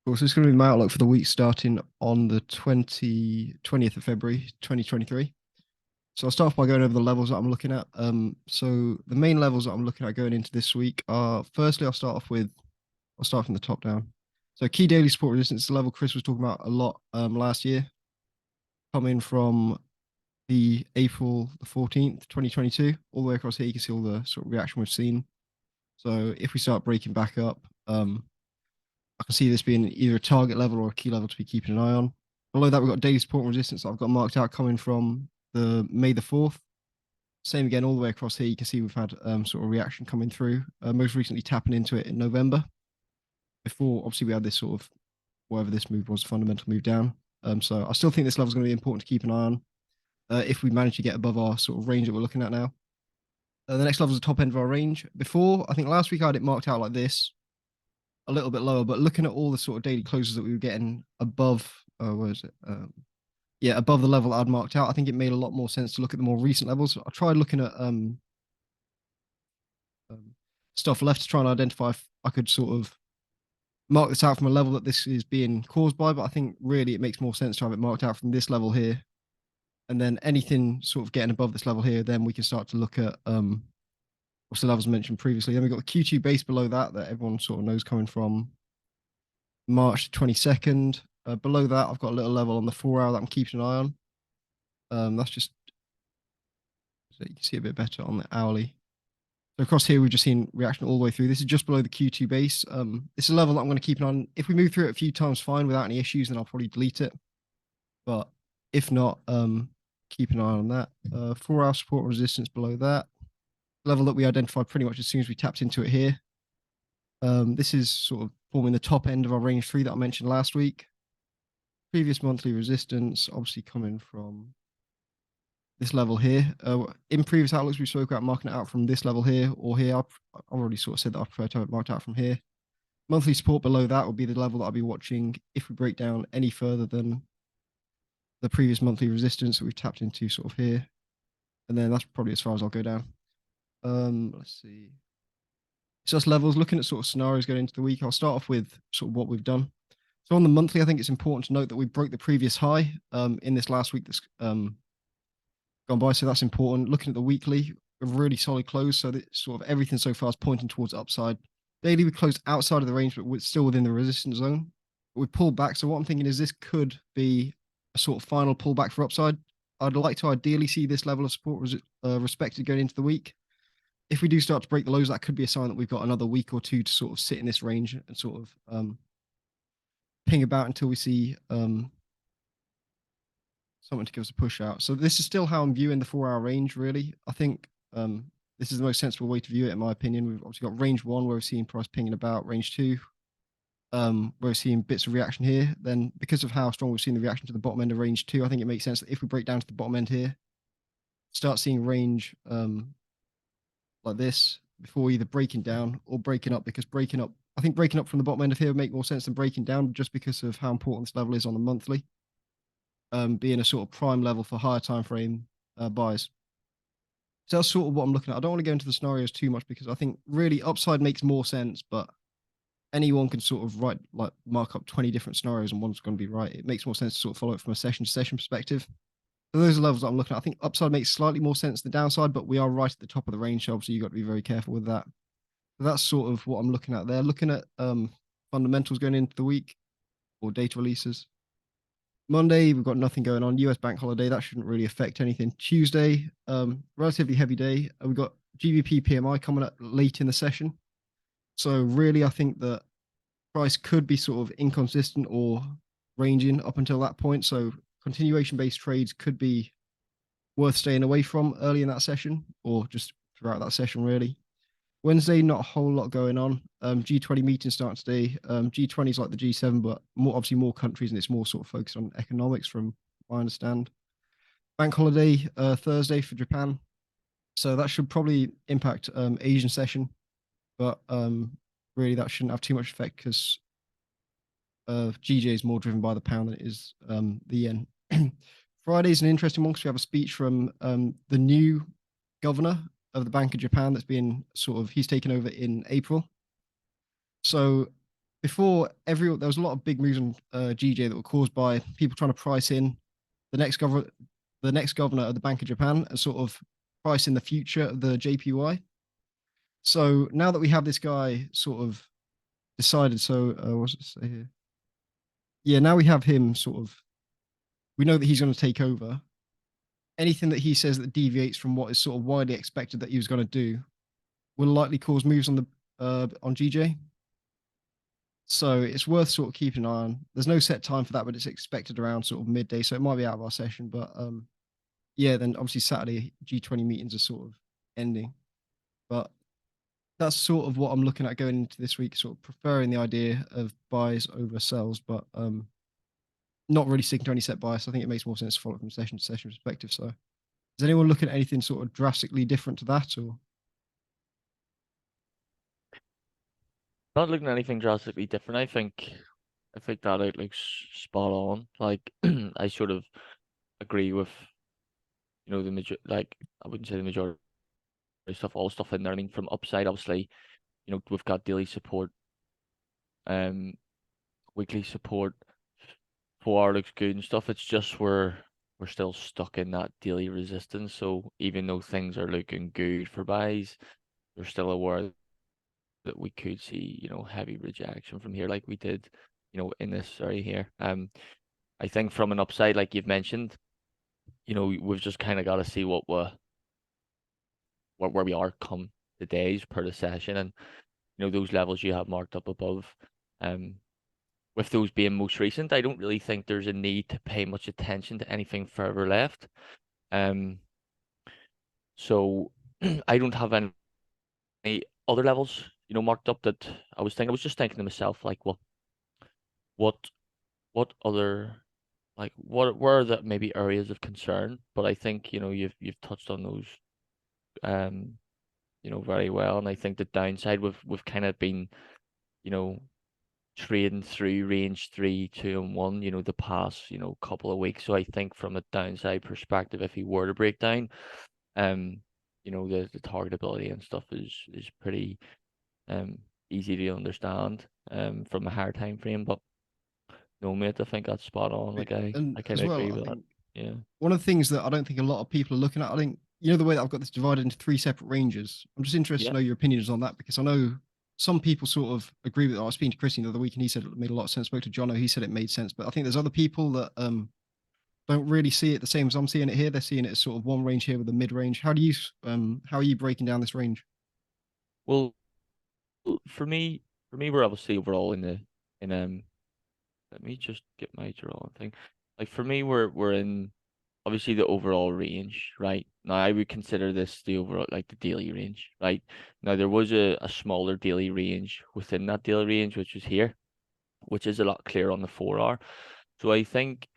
Cool. So it's going to be my outlook for the week starting on the 20th of February, 2023. So I'll start off by going over the levels that I'm looking at. So the main levels that I'm looking at going into this week are, firstly, I'll start from the top down. So key daily support resistance, the level Chris was talking about a lot last year, coming from the April the 14th, 2022, all the way across here. You can see all the sort of reaction we've seen. So if we start breaking back up, I can see this being either a target level or a key level to be keeping an eye on. Below that, we've got daily support and resistance that I've got marked out coming from the May the 4th. Same again, all the way across here. You can see we've had sort of reaction coming through, most recently tapping into it in November. Before, obviously, we had this sort of, whatever this move was, fundamental move down. So I still think this level is going to be important to keep an eye on if we manage to get above our sort of range that we're looking at now. The next level is the top end of our range. Before, I think last week I had it marked out like this, a little bit lower, but looking at all the sort of daily closes that we were getting above, where is it? Above the level I'd marked out, I think it made a lot more sense to look at the more recent levels. I tried looking at stuff left to try and identify if I could sort of mark this out from a level that this is being caused by, but I think really it makes more sense to have it marked out from this level here. And then anything sort of getting above this level here, then we can start to look at what's the levels mentioned previously. Then we've got the Q2 base below that everyone sort of knows coming from March 22nd. Below that, I've got a little level on the 4 hour that I'm keeping an eye on. That's just so you can see a bit better on the hourly. So across here, we've just seen reaction all the way through. This is just below the Q2 base. This is a level that I'm going to keep an eye on. If we move through it a few times fine without any issues, then I'll probably delete it. But if not, keep an eye on that. 4 hour support and resistance below that. Level that we identified pretty much as soon as we tapped into it here. This is sort of forming the top end of our range 3 that I mentioned last week. Previous monthly resistance, obviously coming from this level here. In previous outlooks, we spoke about marking it out from this level here or here. I've already sort of said that I prefer to have it marked out from here. Monthly support below that will be the level that I'll be watching if we break down any further than the previous monthly resistance that we've tapped into sort of here. And then that's probably as far as I'll go down. Let's see. So that's levels. Looking at sort of scenarios going into the week, I'll start off with sort of what we've done. So on the monthly, I think it's important to note that we broke the previous high in this last week that's gone by. So that's important. Looking at the weekly, a really solid close. So that sort of everything so far is pointing towards upside. Daily, we closed outside of the range, but we're still within the resistance zone. But we pulled back. So what I'm thinking is this could be a sort of final pullback for upside. I'd like to ideally see this level of support respected going into the week. If we do start to break the lows, that could be a sign that we've got another week or two to sort of sit in this range and sort of ping about until we see something to give us a push out. So this is still how I'm viewing the 4 hour range, really. I think this is the most sensible way to view it, in my opinion. We've obviously got range 1 where we're seeing price pinging about, range 2 where we're seeing bits of reaction here. Then because of how strong we've seen the reaction to the bottom end of range 2, I think it makes sense that if we break down to the bottom end here, start seeing range like this before either breaking down or breaking up, because I think breaking up from the bottom end of here would make more sense than breaking down, just because of how important this level is on the monthly, being a sort of prime level for higher time frame buys. So that's sort of what I'm looking at. I don't want to go into the scenarios too much because I think really upside makes more sense, but anyone can sort of mark up 20 different scenarios and one's going to be right. It makes more sense to sort of follow it from a session to session perspective. So those are levels that I'm looking at. I think upside makes slightly more sense than downside, but we are right at the top of the range. So obviously you've got to be very careful with that. So that's sort of what I'm looking at there. Looking at fundamentals going into the week or data releases. Monday, we've got nothing going on. US bank holiday, that shouldn't really affect anything. Tuesday, relatively heavy day. We've got GBP PMI coming up late in the session. So really, I think that price could be sort of inconsistent or ranging up until that point. So continuation-based trades could be worth staying away from early in that session or just throughout that session, really. Wednesday, not a whole lot going on. G20 meeting starting today. G20 is like the G7, but obviously more countries, and it's more sort of focused on economics from what I understand. Bank holiday Thursday for Japan. So that should probably impact Asian session, but really that shouldn't have too much effect because GJ is more driven by the pound than it is the yen. Friday is an interesting one because we have a speech from the new governor of the Bank of Japan that's been he's taken over in April. So before there was a lot of big moves on GJ that were caused by people trying to price in the next governor of the Bank of Japan and sort of price in the future of the JPY. So now that we have this guy sort of decided, so what's it say here? Yeah, now we have him sort of. We know that he's going to take over. Anything that he says that deviates from what is sort of widely expected that he was going to do will likely cause moves on GJ. So it's worth sort of keeping an eye on. There's no set time for that, but it's expected around sort of midday. So it might be out of our session. But yeah, then obviously Saturday G20 meetings are sort of ending. But that's sort of what I'm looking at going into this week, sort of preferring the idea of buys over sells, but not really sticking to any set bias. I think it makes more sense to follow from session to session perspective. So is anyone looking at anything sort of drastically different to that, or? Not looking at anything drastically different. I think that outlook's spot on. Like I sort of agree with, the major like I wouldn't say the majority of stuff, all stuff in there. I mean from upside, obviously, we've got daily support, um weekly support. 4 hour looks good and stuff. It's just we're still stuck in that daily resistance. So even though things are looking good for buys, we're still aware that we could see, heavy rejection from here, like we did, in this area here. I think from an upside, like you've mentioned, we've just kind of got to see where we are come the days per the session, and those levels you have marked up above. With those being most recent, I don't really think there's a need to pay much attention to anything further left. Um, so I don't have any other levels, marked up that I was thinking. I was just thinking to myself, like, what, what other, like, what were the maybe areas of concern? But I think you've touched on those, um, very well. And I think the downside we've kind of been, you know, trading through range 3, 2, and 1, the past, couple of weeks. So I think from a downside perspective, if he were to break down, um, the targetability and stuff is pretty um easy to understand from a higher time frame. But no, mate, I think that's spot on. Like And I kind as of well, agree I with that. think Yeah. one of the things that I don't think a lot of people are looking at, I think, the way that I've got this divided into three separate ranges. I'm just interested Yeah. to know your opinions on that because I know some people sort of agree with it. I was speaking to Christian the other week and he said it made a lot of sense. Spoke to Jono, he said it made sense. But I think there's other people that don't really see it the same as I'm seeing it here. They're seeing it as sort of one range here with a mid range. How are you breaking down this range? Well, for me, we're obviously overall in let me just get my draw thing. Like for me, we're in obviously the overall range, right? Now I would consider this the overall like the daily range, right? Now there was a smaller daily range within that daily range, which was here, which is a lot clearer on the 4 hour. So I think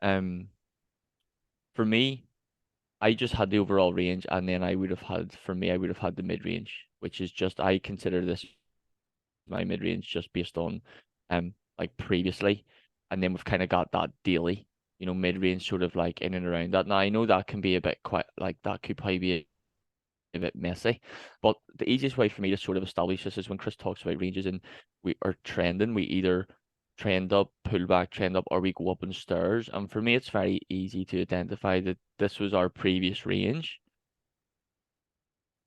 for me, I just had the overall range, and then I would have had the mid range, which is just I consider this my mid range just based on like previously, and then we've kind of got that daily, mid range sort of like in and around that. Now I know that can be a bit quite like that could probably be a bit messy, but the easiest way for me to sort of establish this is when Chris talks about ranges and we are trending, we either trend up, pull back, trend up, or we go up in stairs. And for me, it's very easy to identify that this was our previous range.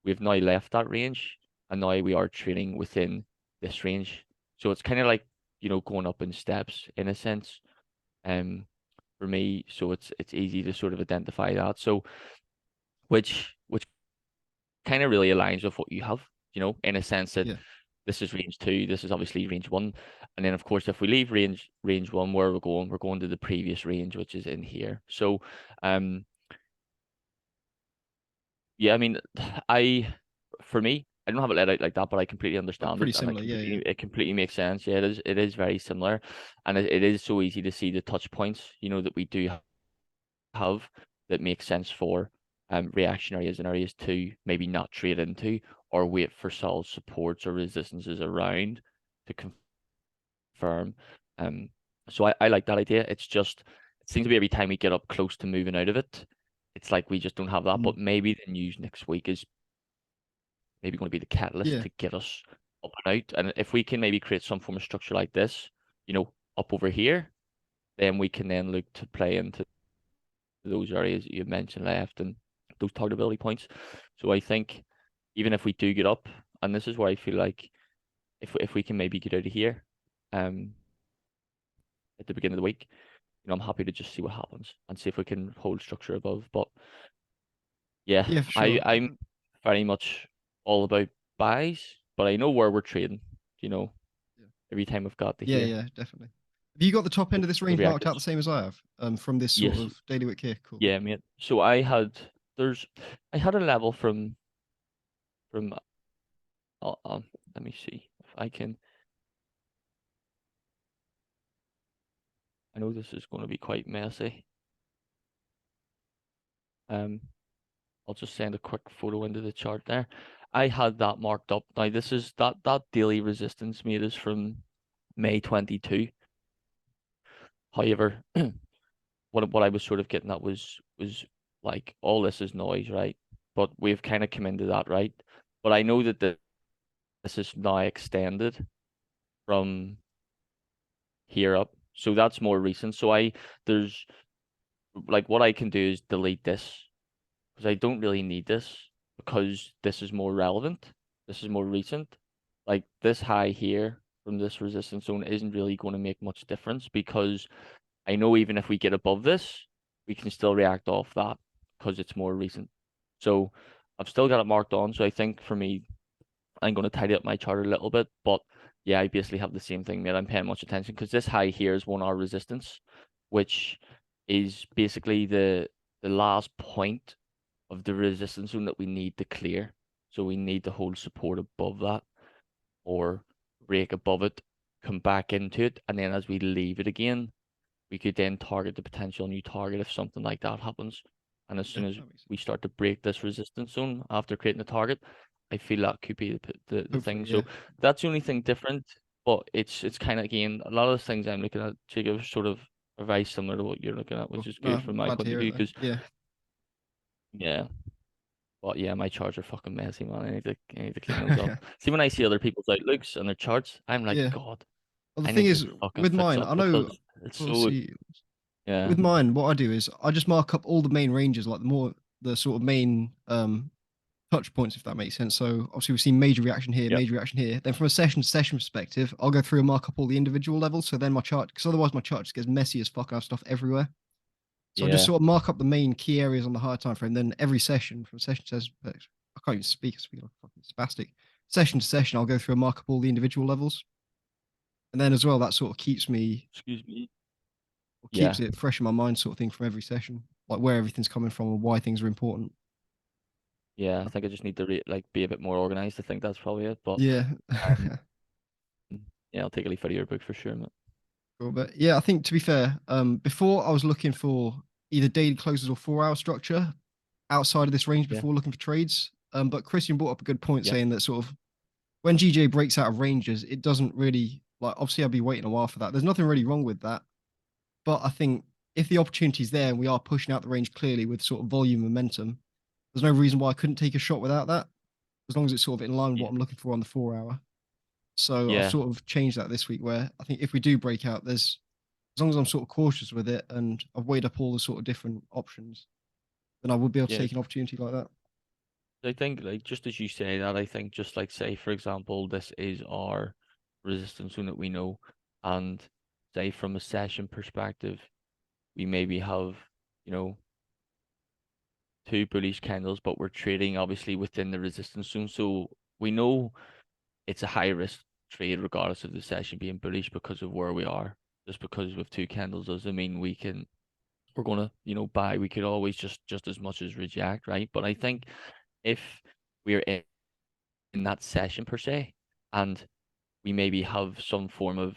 We've now left that range, and now we are trading within this range. So it's kind of like, going up in steps in a sense. Um, for me, so it's easy to sort of identify that. So which kind of really aligns with what you have, in a sense that Yeah. this is range 2, this is obviously range 1, and then of course if we leave range 1, where we're going to the previous range, which is in here. So um yeah, I mean, I for me, I don't have it laid out like that, but I completely understand Pretty it, and similar. Yeah. Yeah. it completely makes sense. Yeah, it is very similar, and it is so easy to see the touch points, that we do have that make sense for reaction areas and areas to maybe not trade into or wait for solid supports or resistances around to confirm. Um, so I like that idea. It's just it seems to be every time we get up close to moving out of it, it's like we just don't have that. Mm. But maybe the news next week is maybe going to be the catalyst Yeah. to get us. up and out. And if we can maybe create some form of structure like this, up over here, then we can then look to play into those areas that you mentioned left and those targetability points. So I think even if we do get up, and this is where I feel like if we can maybe get out of here, at the beginning of the week, I'm happy to just see what happens and see if we can hold structure above. But yeah, Yeah, for sure. I'm very much all about buys, but I know where we're trading, you know, Yeah. every time we've got to Yeah, here. yeah, definitely. Have you got the top end of this The range marked out reactors. the same as I have? From this sort Yes, of daily wick here? Cool. yeah, mate. So I had a level from let me see if I can. I know this is going to be quite messy. I'll just send a quick photo into the chart there. I had that marked up. Now this is that daily resistance made is from May 22. However, what I was sort of getting at was like all this is noise, right? But we've kind of come into that, right? But I know that this is now extended from here up. So that's more recent. So there's like what I can do is delete this because I don't really need this because this is more relevant. This is more recent. Like this high here from this resistance zone isn't really going to make much difference because I know even if we get above this, we can still react off that because it's more recent. So I've still got it marked on. So I think for me, I'm going to tidy up my chart a little bit. But yeah, I basically have the same thing, mate. I'm paying much attention because this high here is 1 hour resistance, which is basically the last point of the resistance zone that we need to clear. So we need to hold support above that or break above it, come back into it, and then as we leave it again, we could then target the potential new target if something like that happens. And as Yeah, soon as that makes sense. we start to break this resistance zone after creating a target, I feel that could be the thing. Hopefully, yeah. So that's the only thing different, but it's kind of again a lot of the things I'm looking at, Jacob, sort of are very similar to what you're looking at, Cool. which is No, good from I'm my glad to point of hear it view. though. Because Yeah. yeah, but yeah, my charts are fucking messy, man. I need to clean those up. See, when I see other people's outlooks and their charts, I'm like, Yeah. God, Well, the I thing need to is, fucking with fix mine, up I know because it's so obviously yeah, with mine, what I do is I just mark up all the main ranges, like the sort of main touch points, if that makes sense. So obviously we've seen major reaction here, yep, major reaction here. Then from a session to session perspective, I'll go through and mark up all the individual levels. So then my chart, because otherwise my chart just gets messy as fuck and I have stuff everywhere. So I just yeah, sort of mark up the main key areas on the higher time frame. Then every session, from session to session, I can't even speak. I speak like a fucking spastic. Session to session, I'll go through and mark up all the individual levels. And then as well, that sort of keeps me, excuse me, or keeps yeah. it fresh in my mind, sort of thing from every session, like where everything's coming from and why things are important. Yeah, I think I just need to like be a bit more organized. I think that's probably it. But Yeah. um, yeah, I'll take a leaf out of your book for sure, mate. Cool. But yeah, I think to be fair, before I was looking for either daily closes or 4 hour structure outside of this range Yeah, before looking for trades. But Christian brought up a good point yeah, saying that sort of when GJ breaks out of ranges, it doesn't really like obviously I'll be waiting a while for that. There's nothing really wrong with that. But I think if the opportunity's there and we are pushing out the range clearly with sort of volume momentum, there's no reason why I couldn't take a shot without that, as long as it's sort of in line with yeah, what I'm looking for on the 4 hour. So I've yeah, sort of changed that this week where I think if we do break out, there's as long as I'm sort of cautious with it and I've weighed up all the sort of different options, then I would be able to yeah. take an opportunity like that. I think like just as you say that, I think just like say for example, this is our resistance zone that we know, and say from a session perspective, we maybe have you know two bullish candles, but we're trading obviously within the resistance zone, so we know it's a high risk trade regardless of the session being bullish because of where we are. Just because with two candles doesn't mean we're gonna buy. We could always just as much as reject, right? But I think if we're in that session per se, and we maybe have some form of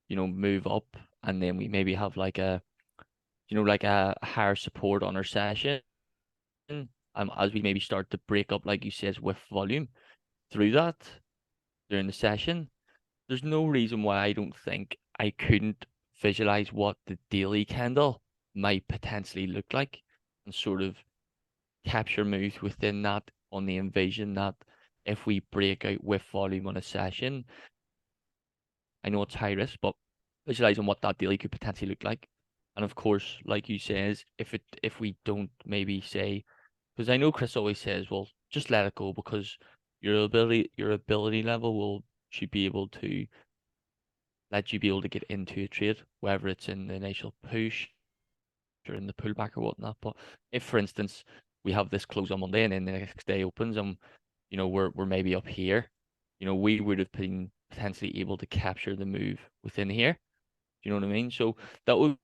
move up, and then we maybe have like a higher support on our session, as we maybe start to break up, like you says, with volume through that during the session. There's no reason why I don't think I couldn't visualize what the daily candle might potentially look like and sort of capture moves within that on the invasion that if we break out with volume on a session, I know it's high risk, but visualizing what that daily could potentially look like. And of course, like you says, if we don't maybe say, because I know Chris always says, well, just let it go because your ability level should be able to let you be able to get into a trade, whether it's in the initial push or in the pullback or whatnot. But if, for instance, we have this close on Monday and then the next day opens and we're maybe up here, we would have been potentially able to capture the move within here. Do you know what I mean? So that would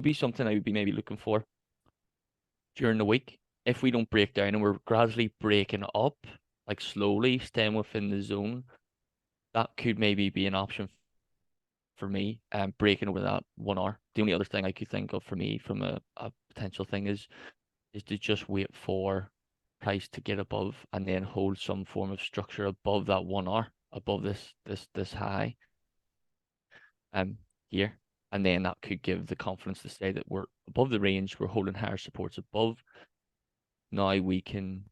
be something I would be maybe looking for during the week. If we don't break down and we're gradually breaking up, like slowly staying within the zone, that could maybe be an option for me, breaking over that 1 hour. The only other thing I could think of for me from a potential thing is to just wait for price to get above and then hold some form of structure above that 1 hour, above this high here. And then that could give the confidence to say that we're above the range, we're holding higher supports above. Now we can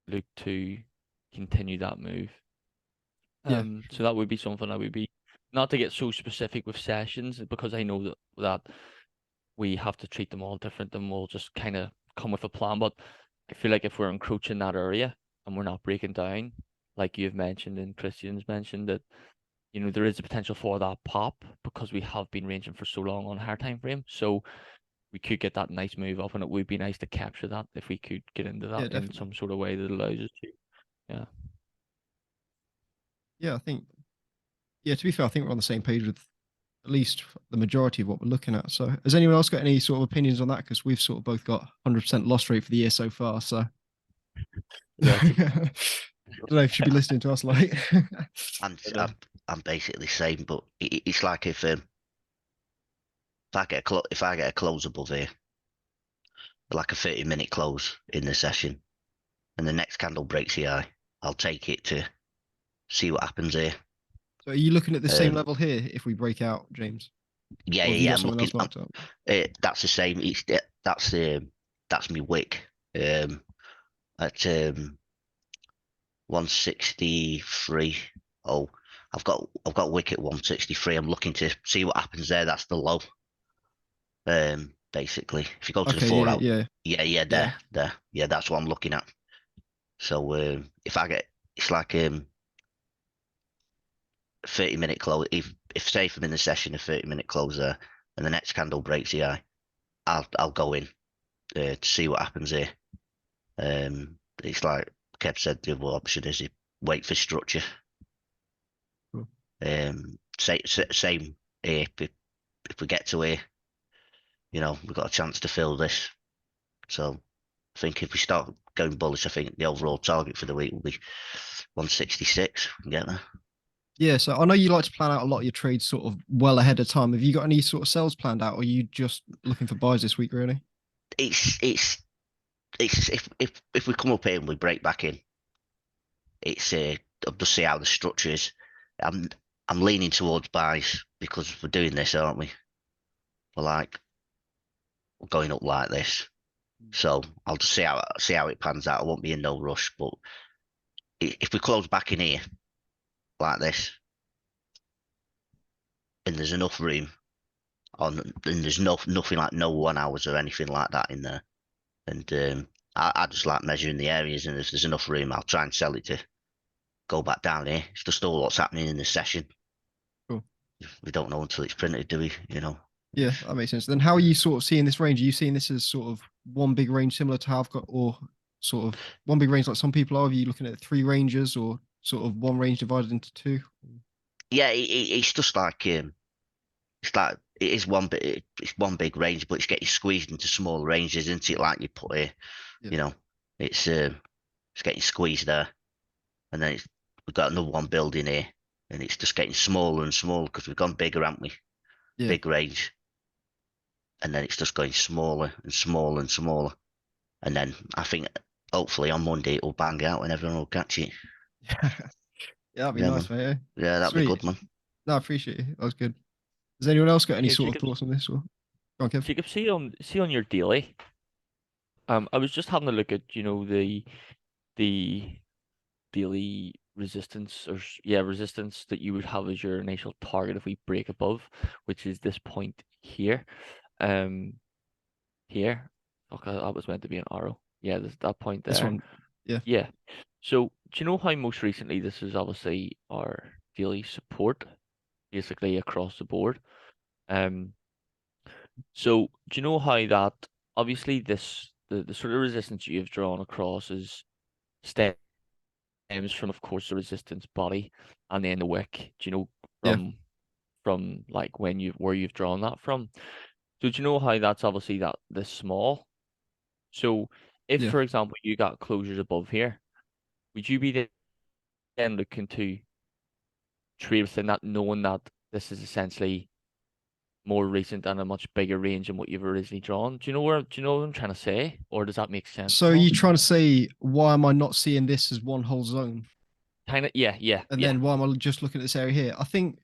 look to continue that move. Yeah. So that would be something I would be, not to get so specific with sessions, because I know that we have to treat them all different and we'll just kind of come with a plan. But I feel like if we're encroaching that area and we're not breaking down, like you've mentioned and Christian's mentioned, that there is a potential for that pop because we have been ranging for so long on a higher time frame. So we could get that nice move up, and it would be nice to capture that if we could get into Yeah, that in definitely. some sort of way that allows us to. Yeah. Yeah, I think. Yeah, to be fair, I think we're on the same page with at least the majority of what we're looking at. So, has anyone else got any sort of opinions on that? Because we've sort of both got 100% loss rate for the year so far. So, Yeah, I don't know if you should be listening to us. Like, I'm basically the same, but it's like if I get a close above here, like a 30-minute close in the session, and the next candle breaks the eye, I'll take it to see what happens here. so are you looking at the same level here if we break out, James? Yeah, Or have you got I'm something else looking. marked up? That's the same. That's me wick. At 163. Oh, I've got wick at 163. I'm looking to see what happens there. That's the low. Basically, if you go to the Okay, 4 yeah, hour, yeah. there, yeah, that's what I'm looking at. So if I get, it's like 30-minute close. If say if I'm in the session, a 30-minute close there, and the next candle breaks the eye, I'll go in to see what happens here. It's like Kev said, the other option is you wait for structure. Cool. Same here. If we get to here, we've got a chance to fill this. So I think if we start going bullish, I think the overall target for the week will be 166. We can get there. Yeah, so I know you like to plan out a lot of your trades sort of well ahead of time. Have you got any sort of sales planned out, or are you just looking for buys this week, really? It's if we come up here and we break back in, it's I'll just see how the structure is. I'm leaning towards buys because we're doing this, aren't we? We're going up like this. So I'll just see how it pans out. I won't be in no rush, but if we close back in here like this, and there's enough room and there's nothing like no 1 hours or anything like that in there, and I just like measuring the areas, and if there's enough room, I'll try and sell it to go back down here. It's just all what's happening in the session. Cool. We don't know until it's printed, do we? Yeah, that makes sense. Then how are you sort of seeing this range? Are you seeing this as sort of one big range similar to how I've got, or sort of one big range like some people are? Are you looking at 3 ranges or sort of one range divided into 2? Yeah, it's just like it is it's one big range, but it's getting squeezed into smaller ranges, isn't it? Like you put here, Yeah. it's getting squeezed there, and then we've got another one building here, and it's just getting smaller and smaller because we've gone bigger, haven't we? Yeah. Big range, and then it's just going smaller and smaller and smaller, and then I think hopefully on Monday it'll bang out and everyone will catch it. Yeah, that'd be Yeah, nice, man. mate. Yeah, that'd be Sweet. good, man. No, I appreciate it. That was good. Has anyone else got any Yeah, sort of thoughts on this? Or go on, Kev. Jacob, see on your daily. I was just having a look at the the daily resistance or resistance that you would have as your initial target if we break above, which is this point here. Here. Okay, that was meant to be an arrow. Yeah, there's that point there. This one. Yeah. So do you know how most recently this is obviously our daily support, basically across the board? So do you know how that obviously the sort of resistance you've drawn across is stems from, of course, the resistance body and then the wick. Do you know Yeah. from like where you've drawn that from? So do you know how that's obviously that this small? So if, Yeah. for example, you got closures above here, would you be then looking to trade within that, knowing that this is essentially more recent and a much bigger range than what you've originally drawn? Do you know what I'm trying to say? Or does that make sense So at all? you trying to say, why am I not seeing this as one whole zone? Kind of, yeah. And then why am I just looking at this area here? I think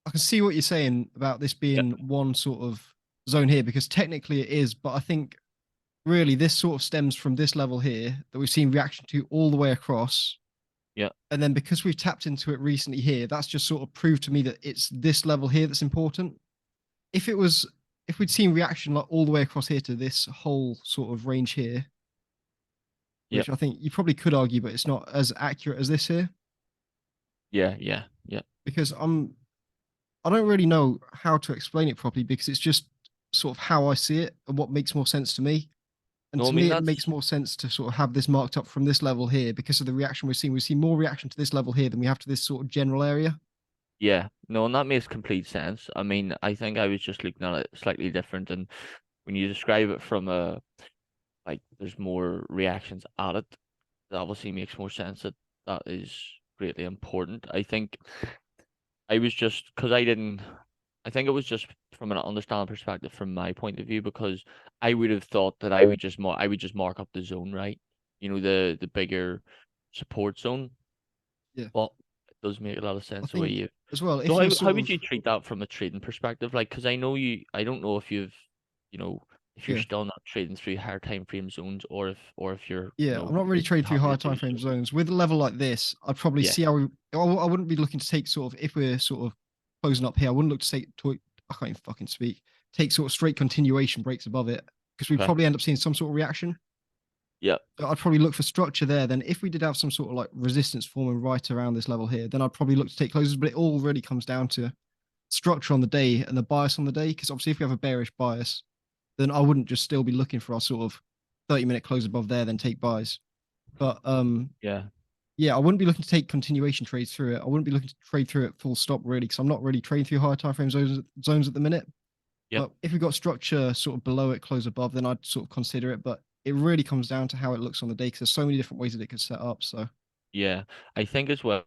I can see what you're saying about this being one sort of zone here, because technically it is, but I think really this sort of stems from this level here that we've seen reaction to all the way across. Yeah. And then because we've tapped into it recently here, that's just sort of proved to me that it's this level here that's important. If we'd seen reaction like all the way across here to this whole sort of range here, which I think you probably could argue, but it's not as accurate as this here. Yeah. Because I don't really know how to explain it properly, because it's just sort of how I see it and what makes more sense to me. And No, to I mean, me, it that's makes more sense to sort of have this marked up from this level here because of the reaction we're seeing. We see more reaction to this level here than we have to this sort of general area. yeah. No, and that makes complete sense. I mean, I think I was just looking at it slightly different, and when you describe it from a like there's more reactions at it, that obviously makes more sense that that is greatly important. I think I was just because I think it was just from an understanding perspective from my point of view, because I would have thought that I would just mark up the zone, right? You know, the bigger support zone. Yeah. But it does make a lot of I sense the way think you. as well, So if you how sort would of, you treat that from a trading perspective? Like, because I don't know if you've, you know, if you're yeah, still not trading through higher time frame zones, or if you're, yeah, I'm not really trading through happy higher to do time frame so. zones. With a level like this, I'd probably Yeah. see how I wouldn't be looking to take sort of, if we're sort of closing up here, I wouldn't look to take, I can't even fucking speak, take sort of straight continuation breaks above it, because we'd Okay. probably end up seeing some sort of reaction. Yeah. So I'd probably look for structure there. Then if we did have some sort of like resistance forming right around this level here, then I'd probably look to take closes. But it all really comes down to structure on the day and the bias on the day. Because obviously, if we have a bearish bias, then I wouldn't just still be looking for our sort of 30-minute close above there, then take buys. But Yeah. yeah, I wouldn't be looking to take continuation trades through it. I wouldn't be looking to trade through it full stop really, because I'm not really trading through higher time frame zones at the minute. Yep. But if we got structure sort of below it, close above, then I'd sort of consider it. But it really comes down to how it looks on the day, because there's so many different ways that it could set up. So Yeah. I think as well,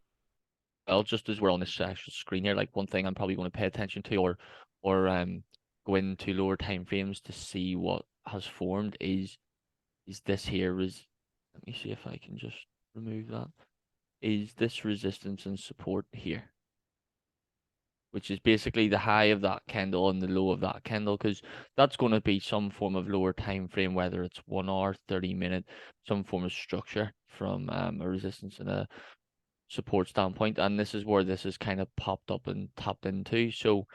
just as we're on this actual screen here, like one thing I'm probably going to pay attention to, or go into lower time frames to see what has formed is this here is. Let me see if I can just remove that. Is this resistance and support here, which is basically the high of that candle and the low of that candle, because that's going to be some form of lower time frame, whether it's 1 hour, 30-minute, some form of structure from a resistance and a support standpoint. And this is where this is kind of popped up and tapped into. So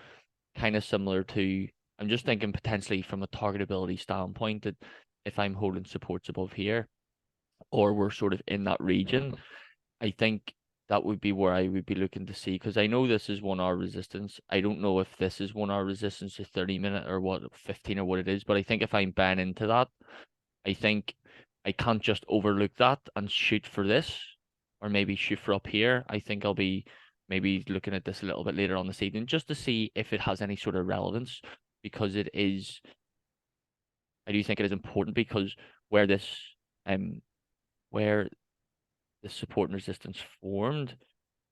kind of similar to, I'm just thinking potentially from a targetability standpoint, that if I'm holding supports above here, or we're sort of in that region, I think that would be where I would be looking to see, because I know this is 1 hour resistance. I don't know if this is 1 hour resistance to 30-minute or what, 15 or what it is, but I think if I'm buying into that, I think I can't just overlook that and shoot for this, or maybe shoot for up here. I think I'll be maybe looking at this a little bit later on this evening just to see if it has any sort of relevance, because it is, I do think it is important, because where this where the support and resistance formed,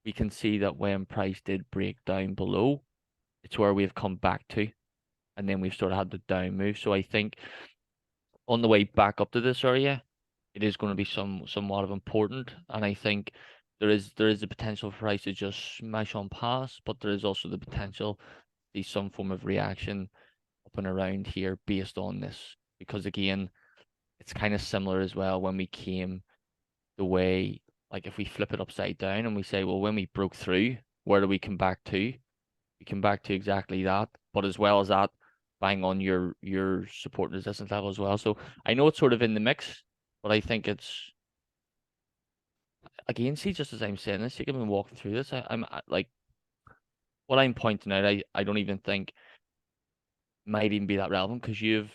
we can see that when price did break down below, it's where we've come back to, and then we've sort of had the down move. So I think on the way back up to this area, it is going to be somewhat of important, and I think there is the potential for price to just smash on past, but there is also the potential to see some form of reaction up and around here based on this, because again, it's kind of similar as well when we came the way, like if we flip it upside down and we say, well, when we broke through, where do we come back to? We come back to exactly that, but as well as that, bang on your support and resistance level as well. So I know it's sort of in the mix, but I think it's, again, see, just as I'm saying this, you can be walking through this. Like what I'm pointing out, I don't even think might even be that relevant because you've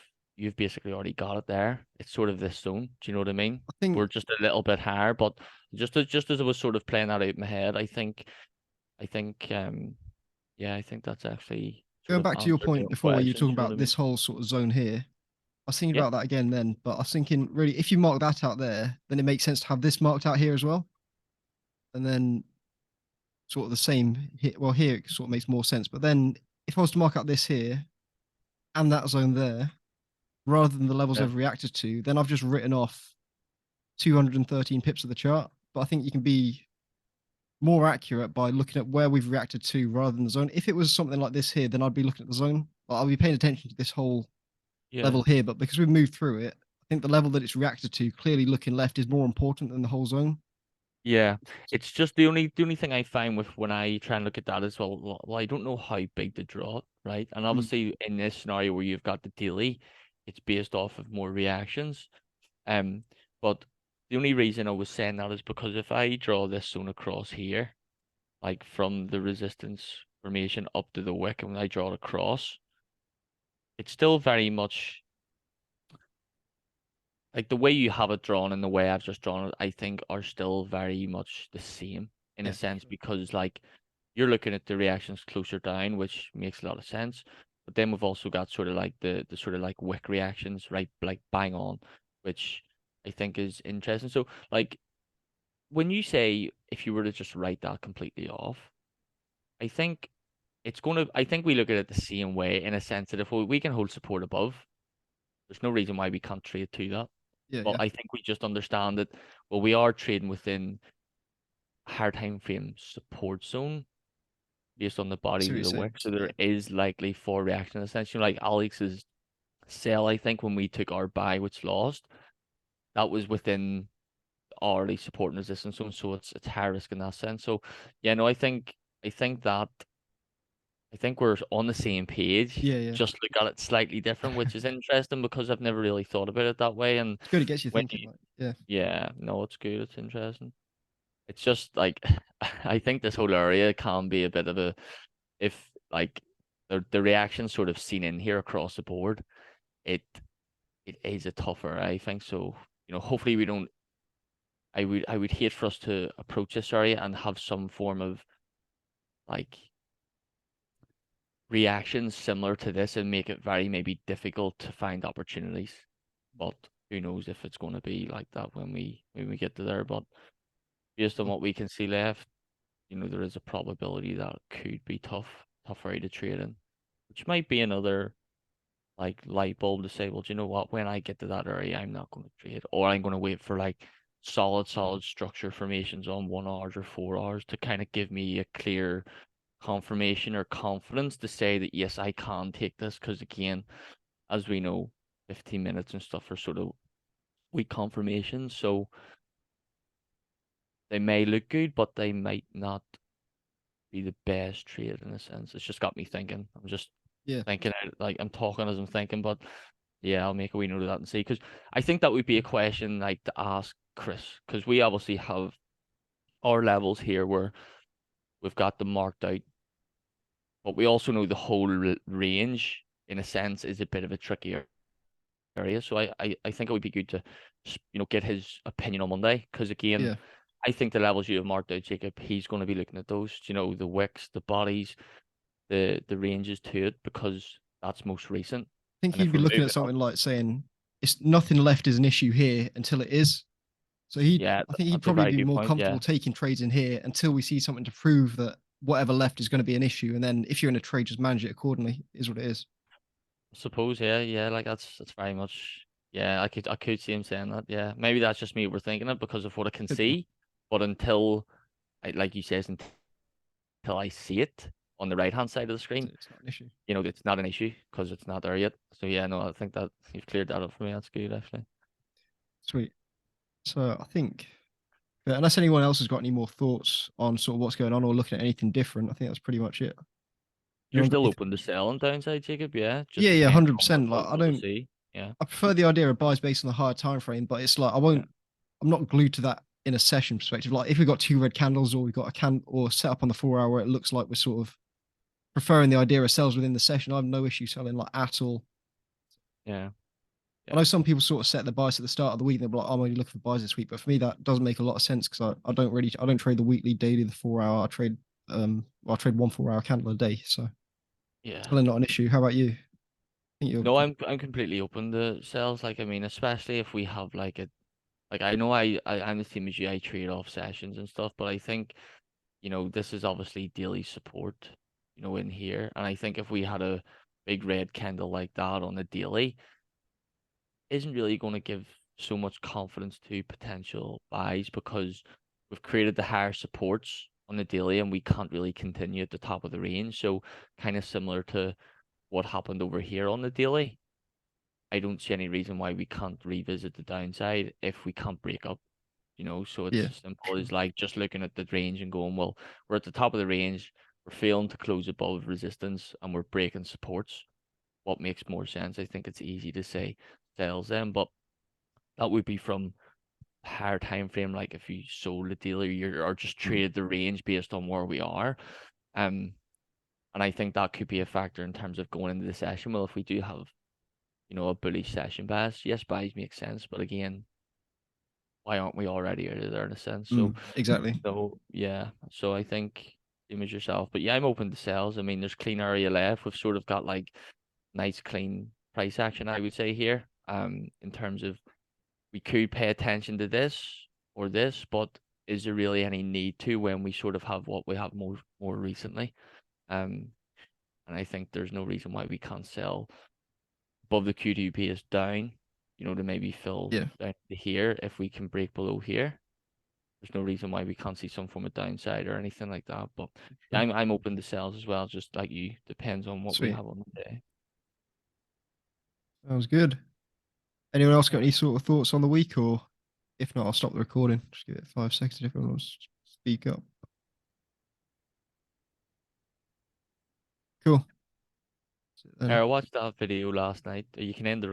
basically already got it there. It's sort of this zone. Do you know what I mean? I think We're just a little bit higher, but just as I was sort of playing that out in my head, I think yeah, I think that's actually sort going of back to your answered point your before, where you were question. talking Do you know what about I mean? this whole sort of zone here, I was thinking Yeah, about that again then, but I was thinking really, if you mark that out there, then it makes sense to have this marked out here as well, and then sort of the same here. Well, here it sort of makes more sense, but then if I was to mark out this here and that zone there, rather than the levels yeah, I've reacted to, then I've just written off 213 pips of the chart. But I think you can be more accurate by looking at where we've reacted to rather than the zone. If it was something like this here, then I'd be looking at the zone. Like, I'll be paying attention to this whole yeah. level here, but because we've moved through it, I think the level that it's reacted to, clearly looking left, is more important than the whole zone. Yeah, it's just the only thing I find with when I try and look at that is, well, I don't know how big to draw it, right? And Mm. obviously in this scenario where you've got the daily, it's based off of more reactions. Um, but the only reason I was saying that is because if I draw this zone across here, like from the resistance formation up to the wick, and when I draw it across, it's still very much like the way you have it drawn and the way I've just drawn it, I think are still very much the same in a Yeah, for sense sure. because like you're looking at the reactions closer down, which makes a lot of sense. But then we've also got sort of like the sort of like wick reactions, right? Like bang on, which I think is interesting. So like when you say if you were to just write that completely off, I think I think we look at it the same way in a sense that if we can hold support above, there's no reason why we can't trade to that. Yeah, But yeah. I think we just understand that, well, we are trading within higher time frame support zone based on the I see bodies what of you're the saying. wick. So there is likely for reaction. Essentially, like Alex's sell, I think when we took our buy, which lost, that was within already support and resistance zone. So it's high risk in that sense. So yeah, no, I think that I think we're on the same page. Yeah, yeah. Just look at it slightly different, which is interesting because I've never really thought about it that way. And It's good. It gets you when thinking. Like, yeah, yeah, no, it's good. It's interesting. It's just like I think this whole area can be a bit of a if like the reaction sort of seen in here across the board, it it is a tougher, I think so. Hopefully we don't I would hate for us to approach this area and have some form of like reactions similar to this and make it very maybe difficult to find opportunities. But who knows if it's going to be like that when we get to there. But based on sure. what we can see left, there is a probability that it could be tough area to trade in, which might be another like light bulb to say, well, do you know what? When I get to that area, I'm not going to trade, or I'm going to wait for like solid structure formations on 1 hours or 4 hours to kind of give me a clear confirmation or confidence to say that yes, I can take this. Because again, as we know, 15 minutes and stuff are sort of weak confirmations, so they may look good, but they might not be the best trade in a sense. It's just got me thinking. I'm just Yeah, thinking like I'm talking as I'm thinking, but yeah, I'll make a wee note of that and see because I think that would be a question like to ask Chris because we obviously have our levels here where we've got them marked out, but we also know the whole range in a sense is a bit of a trickier area. So I think it would be good to get his opinion on Monday because again, yeah. I think the levels you have marked out, Jacob, he's going to be looking at those. The wicks, the bodies, the ranges to it because that's most recent. I think And he'd if be we're looking at moving up, something like saying, "It's nothing left is an issue here until it is." So yeah, I think he'd that's a probably very be good more point. Yeah, comfortable taking trades in here until we see something to prove that whatever left is going to be an issue. And then if you're in a trade, just manage it accordingly. Is what it is. I suppose. Yeah, like that's very much. Yeah, I could see him saying that. Yeah, maybe that's just me overthinking it because of what I can Could be. see. But until, like you says, until I see it on the right hand side of the screen, It's not an issue. it's not an issue because it's not there yet. So yeah, no, I think that you've cleared that up for me. That's good, actually. Sweet. So I think But unless anyone else has got any more thoughts on sort of what's going on or looking at anything different, I think that's pretty much it. You're Anyone got still any- open to selling downside, Jacob? Yeah, just Yeah, yeah, depends on 100%. Like, what we see. Yeah, I prefer the idea of buys based on a higher time frame, but it's like I'm not glued to that in a session perspective. Like if we've got 2 red candles or we've got a can or set up on the 4 hour where it looks like we're sort of preferring the idea of sells within the session, I have no issue selling like at all. yeah. I know some people sort of set their buys at the start of the week. They're like, I'm only looking for buys this week. But for me, that doesn't make a lot of sense because I don't trade the weekly, daily, the 4 hour. I trade 1 4 hour candle a day. So Yeah. it's really not an issue. How about you? I think you're, No, I'm completely open to sales. Like, I mean, especially if we have like I know I'm the same as you. I trade off sessions and stuff, but I think, this is obviously daily support, in here, and I think if we had a big red candle like that on a daily, isn't really going to give so much confidence to potential buys because we've created the higher supports on the daily and we can't really continue at the top of the range. So kind of similar to what happened over here on the daily. I don't see any reason why we can't revisit the downside if we can't break up, So it's yeah, as simple as like just looking at the range and going, well, we're at the top of the range, we're failing to close above resistance and we're breaking supports. What makes more sense? I think it's easy to say sells them, but that would be from a higher time frame, like if you sold a deal or just traded the range based on where we are. Um, and I think that could be a factor in terms of going into the session. Well, if we do have, a bullish session bias, yes, buys make sense, but again, why aren't we already out of there in a sense? So, exactly. yeah, so I think same as yourself, but yeah, I'm open to sales. I mean, there's clean area left. We've sort of got like nice clean price action, I would say here. In terms of we could pay attention to this or this, but is there really any need to when we sort of have what we have more recently? And I think there's no reason why we can't sell above the QTP is down, to maybe fill Yeah, down to here if we can break below here. There's no reason why we can't see some form of downside or anything like that. But yeah, I'm open to sales as well, just like you. Depends on what we sweet. have on the day. Sounds good. Anyone else got any sort of thoughts on the week, or if not, I'll stop the recording. Just give it 5 seconds if anyone wants to speak up. Cool. I watched that video last night. You can end the